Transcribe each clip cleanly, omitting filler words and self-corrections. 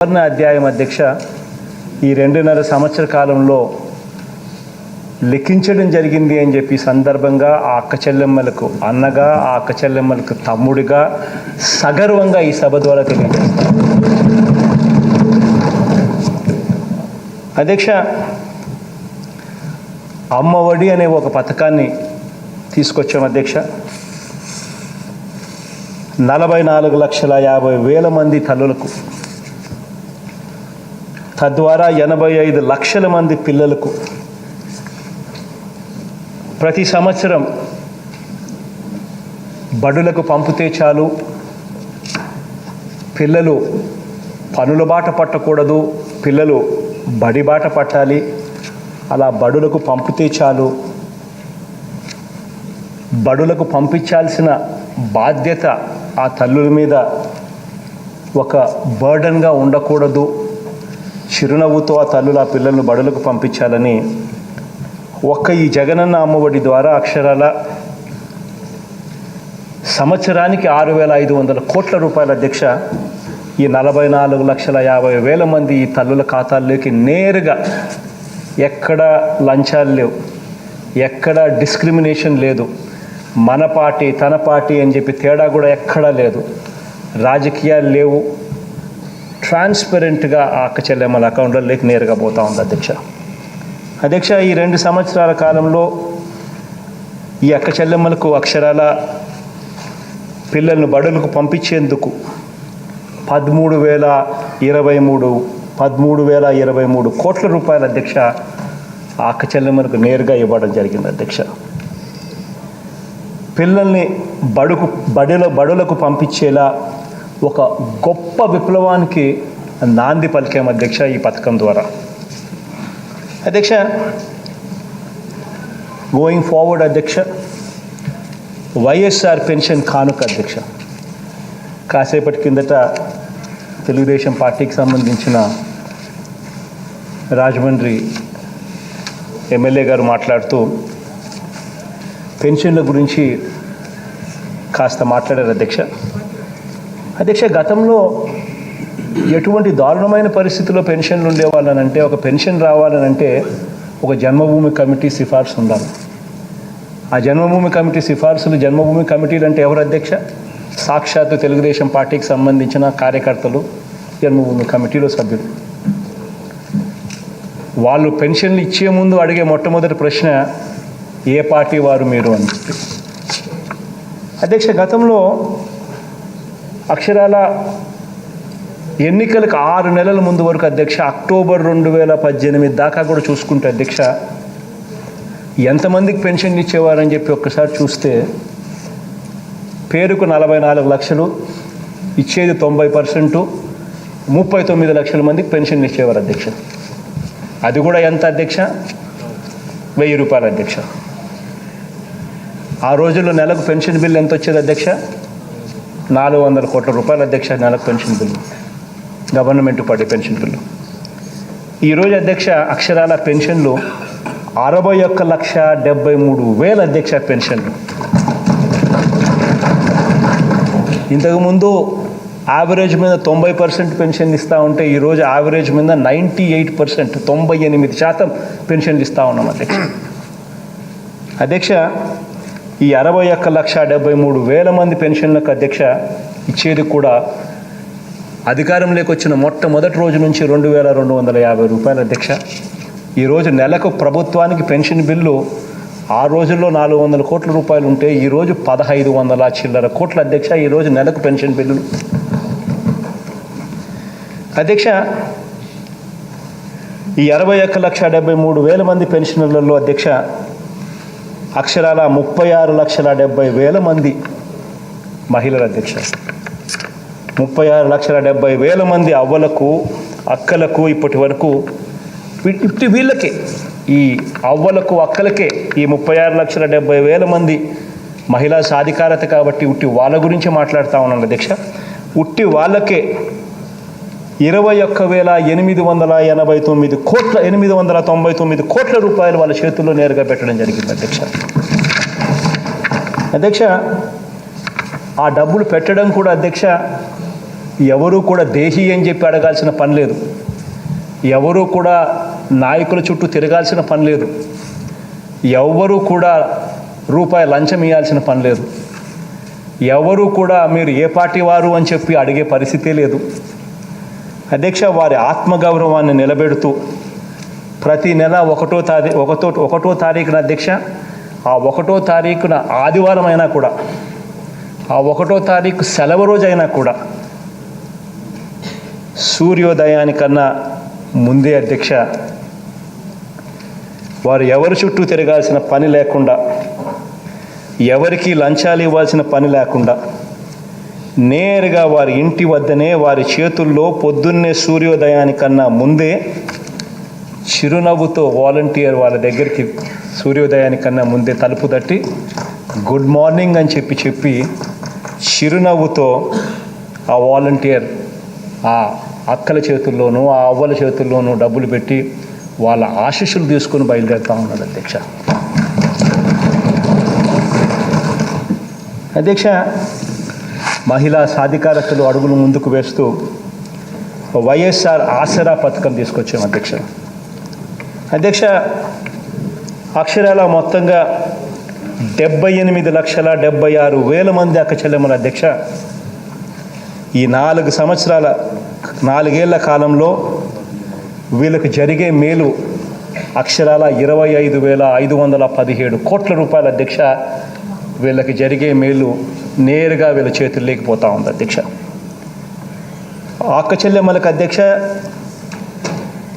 అధ్యాయం అధ్యక్ష ఈ 2.5 సంవత్సర కాలంలో లెక్కించడం జరిగింది అని చెప్పి సందర్భంగా ఆ అక్క చెల్లెమ్మలకు అన్నగా, ఆ అక్క చెల్లెమ్మలకు తమ్ముడిగా సగర్వంగా ఈ సభ ద్వారా తెలియజేస్తాను. అధ్యక్ష, అమ్మఒడి అనే ఒక పథకాన్ని తీసుకొచ్చాం అధ్యక్ష. 44,50,000 మంది తల్లులకు, తద్వారా 85 లక్షల మంది పిల్లలకు ప్రతి సంవత్సరం బడులకు పంపితే చాలు, పిల్లలు పనుల బాట పట్టకూడదు, పిల్లలు బడి బాట పట్టాలి, అలా బడులకు పంపితే చాలు, బడులకు పంపించాల్సిన బాధ్యత ఆ తల్లుల మీద ఒక బర్డన్గా ఉండకూడదు, చిరునవ్వుతో ఆ తల్లులు ఆ పిల్లలను బడులకు పంపించాలని ఈ జగనన్న అమ్మఒడి ద్వారా అక్షరాల సంవత్సరానికి 6,500 కోట్ల రూపాయల అధ్యక్ష ఈ 44,50,000 మంది ఈ తల్లుల ఖాతాల్లోకి నేరుగా, ఎక్కడ లంచాలు లేవు, ఎక్కడ డిస్క్రిమినేషన్ లేదు, మన పార్టీ తన పార్టీ అని చెప్పి తేడా కూడా ఎక్కడా లేదు, రాజకీయాలు లేవు, ట్రాన్స్పరెంట్గా ఆ అక్క చెల్లెమ్మల అకౌంట్లలోకి నేరుగా పోతూ ఉంది అధ్యక్ష. ఈ 2 సంవత్సరాల కాలంలో ఈ అక్క చెల్లెమ్మలకు అక్షరాల పిల్లలను బడులకు పంపించేందుకు 13,023 కోట్ల రూపాయల అధ్యక్ష ఆ అక్క చెల్లెమ్మలకు నేరుగా ఇవ్వడం జరిగింది అధ్యక్ష. పిల్లల్ని బడులకు పంపించేలా ఒక గొప్ప విప్లవానికి నాంది పలికాం అధ్యక్ష ఈ పథకం ద్వారా. అధ్యక్ష, గోయింగ్ ఫార్వర్డ్ అధ్యక్ష, వైఎస్ఆర్ పెన్షన్ కానుక అధ్యక్ష, కాసేపటి కిందట తెలుగుదేశం పార్టీకి సంబంధించిన రాజమండ్రి ఎమ్మెల్యే గారు మాట్లాడుతూ పెన్షన్ల గురించి కాస్త మాట్లాడారు అధ్యక్ష. గతంలో ఎటువంటి దారుణమైన పరిస్థితుల్లో పెన్షన్లు ఉండేవాళ్ళనంటే, ఒక పెన్షన్ రావాలనంటే ఒక జన్మభూమి కమిటీ సిఫార్సు ఉండాలి. ఆ జన్మభూమి కమిటీ సిఫార్సులు, జన్మభూమి కమిటీలు అంటే ఎవరు అధ్యక్ష? సాక్షాత్తు తెలుగుదేశం పార్టీకి సంబంధించిన కార్యకర్తలు జన్మభూమి కమిటీలో సభ్యులు. వాళ్ళు పెన్షన్లు ఇచ్చే ముందు అడిగే మొట్టమొదటి ప్రశ్న, ఏ పార్టీ వారు మీరు అని చెప్పి. అధ్యక్ష, గతంలో అక్షరాల ఎన్నికలకు 6 నెలల ముందు వరకు అధ్యక్ష, అక్టోబర్ 2018 దాకా కూడా చూసుకుంటే అధ్యక్ష, ఎంతమందికి పెన్షన్లు ఇచ్చేవారని చెప్పి ఒక్కసారి చూస్తే పేరుకు 44 లక్షలు, ఇచ్చేది 90%, 39 లక్షల మందికి పెన్షన్లు ఇచ్చేవారు అధ్యక్ష. అది కూడా ఎంత అధ్యక్ష? 1000 రూపాయలు అధ్యక్ష. ఆ రోజుల్లో నెలకు పెన్షన్ బిల్లు ఎంత వచ్చేది అధ్యక్ష? 400 కోట్ల రూపాయలు అధ్యక్ష నెలకు పెన్షన్ బిల్లు, గవర్నమెంట్ పడే పెన్షన్ బిల్లు. ఈరోజు అధ్యక్ష అక్షరాల పెన్షన్లు 61,73,000 అధ్యక్ష పెన్షన్లు. ఇంతకుముందు యావరేజ్ మీద 90% పెన్షన్ ఇస్తూ ఉంటే ఈరోజు యావరేజ్ మీద 98%, 98% పెన్షన్లు ఇస్తూ ఉన్నాం అధ్యక్ష. ఈ 61,73,000 మంది పెన్షన్లకు అధ్యక్ష ఇచ్చేది కూడా అధికారంలోకి వచ్చిన మొట్టమొదటి రోజు నుంచి 2,250 రూపాయలు అధ్యక్ష. ఈరోజు నెలకు ప్రభుత్వానికి పెన్షన్ బిల్లు ఆ రోజుల్లో 400 కోట్ల రూపాయలు ఉంటే ఈరోజు 1,500 చిల్లర కోట్ల అధ్యక్ష ఈరోజు నెలకు పెన్షన్ బిల్లులు అధ్యక్ష. ఈ 61,73,000 మంది పెన్షనర్లలో అధ్యక్ష అక్షరాల 36,70,000 మంది మహిళల అధ్యక్ష. 36,70,000 మంది అవ్వలకు, అక్కలకు ఇప్పటి వరకు వీళ్ళకే, ఈ అవ్వలకు అక్కలకే ఈ 36,70,000 మంది మహిళా సాధికారత కాబట్టి వాళ్ళ గురించి మాట్లాడుతూ ఉన్నాను అధ్యక్ష. వాళ్ళకే 21,899 కోట్ల రూపాయలు వాళ్ళ చేతుల్లో నేరుగా పెట్టడం జరిగింది అధ్యక్ష. ఆ డబ్బులు పెట్టడం కూడా అధ్యక్ష ఎవరూ కూడా దేహి అని చెప్పి అడగాల్సిన పని లేదు. ఎవరూ కూడా నాయకుల చుట్టూ తిరగాల్సిన పని లేదు. ఎవరూ కూడా రూపాయి లంచం ఇవ్వాల్సిన పని లేదు. ఎవరూ కూడా మీరు ఏ పార్టీ వారు అని చెప్పి అడిగే పరిస్థితే లేదు. అధ్యక్ష, వారి ఆత్మగౌరవాన్ని నిలబెడుతూ ప్రతి నెల ఒకటో తారీఖున అధ్యక్ష, ఆ 1వ తారీఖున ఆదివారం అయినా కూడా, ఆ 1వ తారీఖు సెలవు రోజు అయినా కూడా సూర్యోదయానికన్నా ముందే అధ్యక్ష వారు ఎవరి చుట్టూ తిరగాల్సిన పని లేకుండా, ఎవరికి లంచాలు ఇవ్వాల్సిన పని లేకుండా నేరుగా వారి ఇంటి వద్దనే వారి చేతుల్లో పొద్దున్నే సూర్యోదయానికన్నా ముందే చిరునవ్వుతో వాలంటీర్ వాళ్ళ దగ్గరికి సూర్యోదయానికన్నా ముందే తలుపు తట్టి గుడ్ మార్నింగ్ అని చెప్పి చిరునవ్వుతో ఆ వాలంటీర్ ఆ అక్కల చేతుల్లోనూ ఆ అవ్వల చేతుల్లోనూ డబ్బులు పెట్టి వాళ్ళ ఆశీస్సులు తీసుకుని బయలుదేరుతూ ఉన్నాడు అధ్యక్ష. అధ్యక్ష, మహిళా సాధికారతలు అడుగులు ముందుకు వేస్తూ వైఎస్ఆర్ ఆసరా పథకం తీసుకొచ్చాం అధ్యక్ష. అధ్యక్ష, అక్షరాల మొత్తంగా 78,76,000 మంది అక్క చెల్లెమ్మల అధ్యక్ష ఈ 4 ఏళ్ల కాలంలో వీళ్ళకి జరిగే మేలు అక్షరాల 25,517 కోట్ల రూపాయల అధ్యక్ష. వీళ్ళకి జరిగే మేలు నేరుగా వీళ్ళ చేతుల్లోకి పోతా ఉంది అధ్యక్ష. అక్క చెల్లెమ్మలకు అధ్యక్ష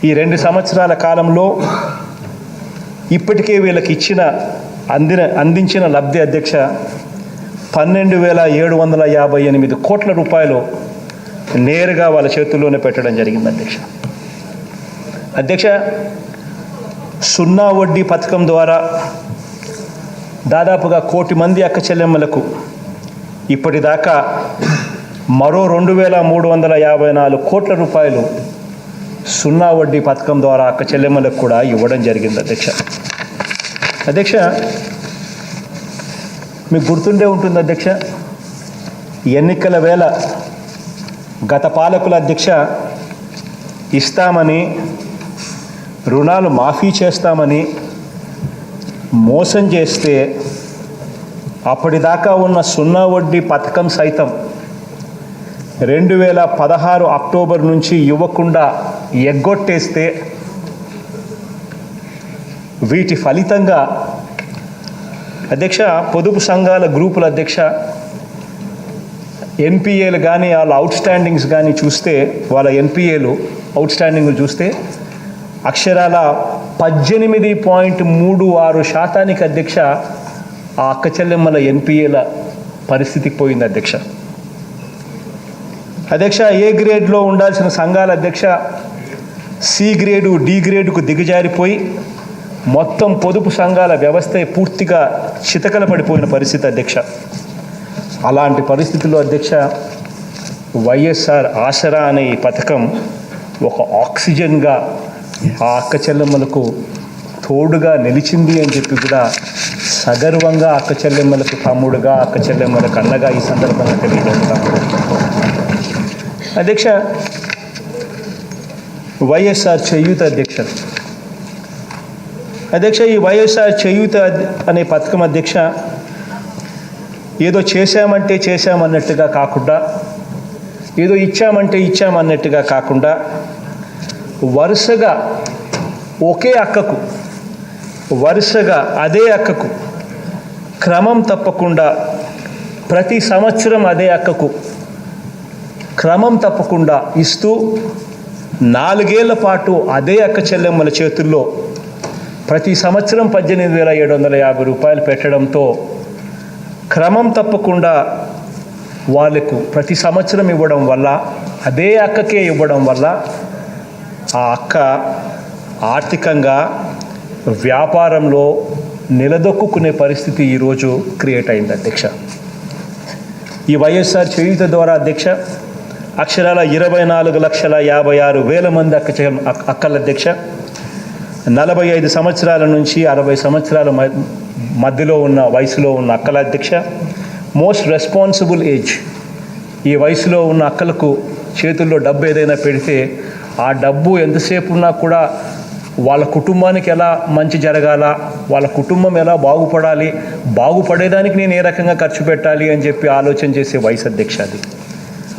ఈ 2 సంవత్సరాల కాలంలో ఇప్పటికే వీళ్ళకి అందించిన లబ్ధి అధ్యక్ష 12,758 కోట్ల రూపాయలు నేరుగా వాళ్ళ చేతుల్లోనే పెట్టడం జరిగింది అధ్యక్ష. అధ్యక్ష, 0 వడ్డీ పథకం ద్వారా దాదాపుగా 1 కోటి మంది అక్క చెల్లెమ్మలకు ఇప్పటిదాకా మరో 2,354 కోట్ల రూపాయలు 0 వడ్డీ పథకం ద్వారా అక్క చెల్లెమ్మలకు కూడా ఇవ్వడం జరిగింది అధ్యక్ష. అధ్యక్ష, మీకు గుర్తుండే ఉంటుంది అధ్యక్ష, ఎన్నికల వేళ గత పాలకుల అధ్యక్ష ఇస్తామని, రుణాలు మాఫీ చేస్తామని మోసం చేస్తే అప్పటిదాకా ఉన్న 0 వడ్డీ పథకం సైతం 2016 అక్టోబర్ నుంచి ఇవ్వకుండా ఎగ్గొట్టేస్తే వీటి ఫలితంగా అధ్యక్ష పొదుపు సంఘాల గ్రూపుల అధ్యక్ష ఎన్పిఏలు కానీ వాళ్ళ అవుట్ స్టాండింగ్స్ కానీ చూస్తే, వాళ్ళ ఎన్పిఏలు అవుట్ స్టాండింగ్లు చూస్తే అక్షరాల 18.36% అధ్యక్ష ఆ అక్క చెల్లెమ్మల ఎన్పిఏల పరిస్థితికి పోయింది అధ్యక్ష. అధ్యక్ష, ఏ గ్రేడ్లో ఉండాల్సిన సంఘాల అధ్యక్ష సి గ్రేడు, డి గ్రేడుకు దిగజారిపోయి మొత్తం పొదుపు సంఘాల వ్యవస్థ పూర్తిగా చితకల పడిపోయిన పరిస్థితి అధ్యక్ష. అలాంటి పరిస్థితుల్లో అధ్యక్ష వైఎస్ఆర్ ఆసరా అనే ఈ పథకం ఒక ఆక్సిజన్గా ఆ అక్క చెల్లెమ్మలకు తోడుగా నిలిచింది అని చెప్పి కూడా సగర్వంగా అక్క చెల్లెమ్మలకు తమ్ముడుగా, అక్క చెల్లెమ్మలకు అన్నగా ఈ సందర్భంగా తెలియజేస్తాను అధ్యక్ష. వైఎస్ఆర్ చేయూత అధ్యక్ష. అధ్యక్ష, ఈ వైఎస్ఆర్ చేయూత అనే పథకం అధ్యక్ష ఏదో చేశామన్నట్టుగా కాకుండా, ఏదో ఇచ్చామన్నట్టుగా కాకుండా వరుసగా ఒకే అక్కకు, వరుసగా అదే అక్కకు క్రమం తప్పకుండా ప్రతి సంవత్సరం అదే అక్కకు క్రమం తప్పకుండా ఇస్తూ 4 ఏళ్ల పాటు అదే అక్క చెల్లెమ్మల చేతుల్లో ప్రతి సంవత్సరం 18,750 రూపాయలు పెట్టడంతో క్రమం తప్పకుండా వాళ్ళకు ప్రతి సంవత్సరం ఇవ్వడం వల్ల, అదే అక్కకే ఇవ్వడం వల్ల ఆ అక్క ఆర్థికంగా వ్యాపారంలో నిలదొక్కునే పరిస్థితి ఈరోజు క్రియేట్ అయింది అధ్యక్ష. ఈ వైఎస్ఆర్ చేయూత ద్వారా అధ్యక్ష అక్షరాల 24,56,000 మంది అక్కల అధ్యక్ష 45 సంవత్సరాల నుంచి 60 సంవత్సరాల మధ్యలో ఉన్న వయసులో ఉన్న అక్కల అధ్యక్ష మోస్ట్ రెస్పాన్సిబుల్ ఏజ్. ఈ వయసులో ఉన్న అక్కలకు చేతుల్లో డబ్బు ఏదైనా పెడితే ఆ డబ్బు ఎంతసేపు ఉన్నా కూడా వాళ్ళ కుటుంబానికి ఎలా మంచి జరగాల, వాళ్ళ కుటుంబం ఎలా బాగుపడాలి, బాగుపడేదానికి నేను ఏ రకంగా ఖర్చు పెట్టాలి అని చెప్పి ఆలోచన చేసే వయసు అధ్యక్ష అది.